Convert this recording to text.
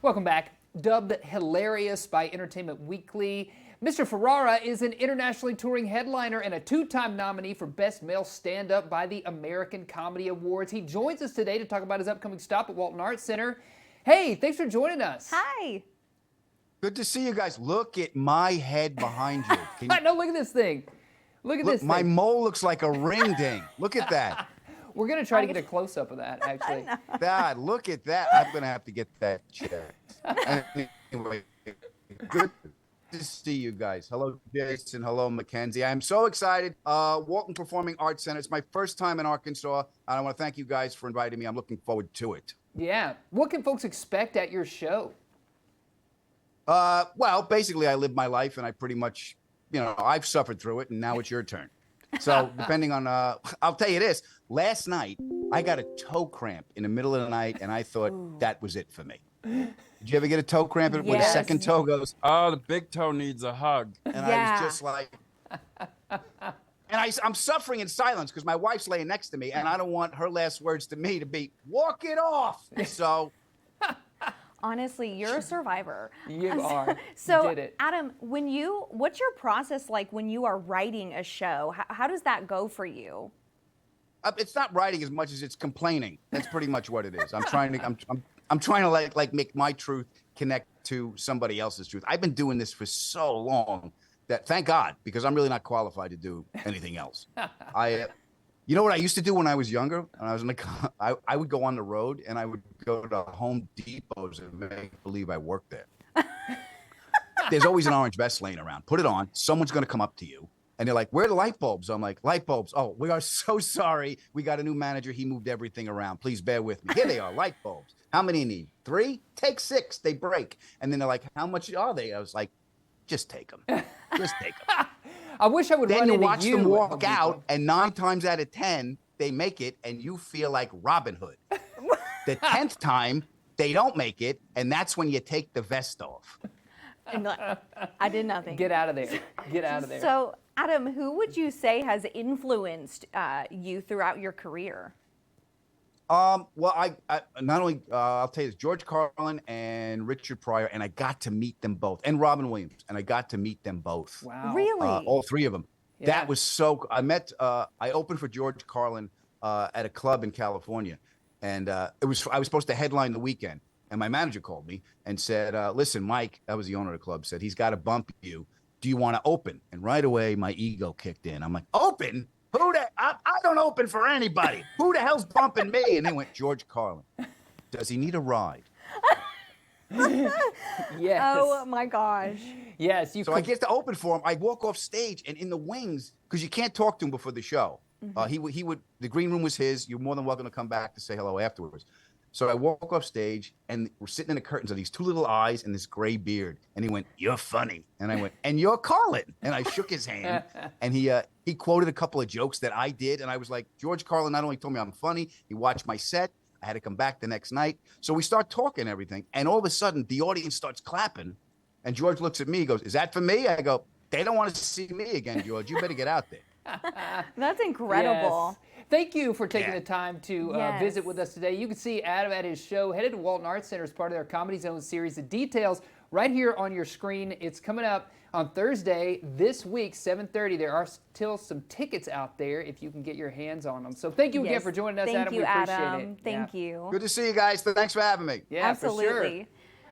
Welcome back. Dubbed hilarious by Entertainment Weekly, Mr. Ferrara is an internationally touring headliner and a two-time nominee for Best Male Stand-Up by the American Comedy Awards. He joins us today to talk about his upcoming stop at Walton Arts Center. Hey, thanks for joining us. Hi. Good to see you guys. Look at my head behind you. No, look at this thing. Look at this thing. My mole looks like a ring ding. Look at that. We're going to try to get a close-up of that, actually. God, look at that. I'm going to have to get that checked. Anyway, good to see you guys. Hello, Jason. Hello, Mackenzie. I'm so excited. Walton Performing Arts Center. It's my first time in Arkansas. And I want to thank you guys for inviting me. I'm looking forward to it. Yeah. What can folks expect at your show? Well, basically, I live my life, and I pretty much, I've suffered through it, and now it's your turn. So depending on, I'll tell you this. Last night, I got a toe cramp in the middle of the night, and I thought that was it for me. Did you ever get a toe cramp where the second toe goes, oh, the big toe needs a hug? And I was just like, and I'm suffering in silence because my wife's laying next to me, and I don't want her last words to me to be, walk it off. So. Honestly, you're a survivor. You are. So, you did it. Adam, what's your process like when you are writing a show? How does that go for you? It's not writing as much as it's complaining. That's pretty much what it is. I'm trying to like make my truth connect to somebody else's truth. I've been doing this for so long that, thank God, because I'm really not qualified to do anything else. You know what I used to do when I was younger? When I was I would go on the road and I would go to Home Depots and make believe I worked there. There's always an orange vest laying around. Put it on. Someone's going to come up to you. And they're like, where are the light bulbs? I'm like, light bulbs. Oh, we are so sorry. We got a new manager. He moved everything around. Please bear with me. Here they are, light bulbs. How many you need? 3? Take 6. They break. And then they're like, how much are they? I was like, just take them. Just take them. I wish I would run into you. Then you watch them walk out, and 9 times out of 10, they make it, and you feel like Robin Hood. The 10th time, they don't make it, and that's when you take the vest off. I did nothing. Get out of there. Get out of there. So, Adam, who would you say has influenced you throughout your career? Well, I not only, I'll tell you this, George Carlin and Richard Pryor, and I got to meet them both, and Robin Williams, and I got to meet them both. Wow. Really? All 3 of them. Yeah. That was so, I opened for George Carlin at a club in California, and I was supposed to headline the weekend, and my manager called me and said, listen, Mike, that was the owner of the club, said, he's got to bump you. Do you want to open? And right away, my ego kicked in. I'm like, open? I don't open for anybody. Who the hell's bumping me? And they went, George Carlin. Does he need a ride? Yes. Oh my gosh. Yes. So I get to open for him. I walk off stage, and in the wings, because you can't talk to him before the show. He would. The green room was his. You're more than welcome to come back to say hello afterwards. So I walk off stage, and we're sitting in the curtains of these 2 little eyes and this gray beard. And he went, "You're funny." And I went, "And you're Carlin." And I shook his hand, and he quoted a couple of jokes that I did, and I was like, George Carlin not only told me I'm funny, he watched my set. I had to come back the next night. So we start talking and everything, and all of a sudden the audience starts clapping, and George looks at me, he goes, "Is that for me?" I go, "They don't want to see me again, George. You better get out there." That's incredible. Yes. Thank you for taking the time to visit with us today. You can see Adam at his show, headed to Walton Arts Center as part of their Comedy Zone series. The details right here on your screen. It's coming up on Thursday this week, 7:30. There are still some tickets out there if you can get your hands on them. So thank you again for joining us, Adam. Thank you, we appreciate Adam. it. Thank you. Good to see you guys. Thanks for having me. Yeah, Absolutely. for sure.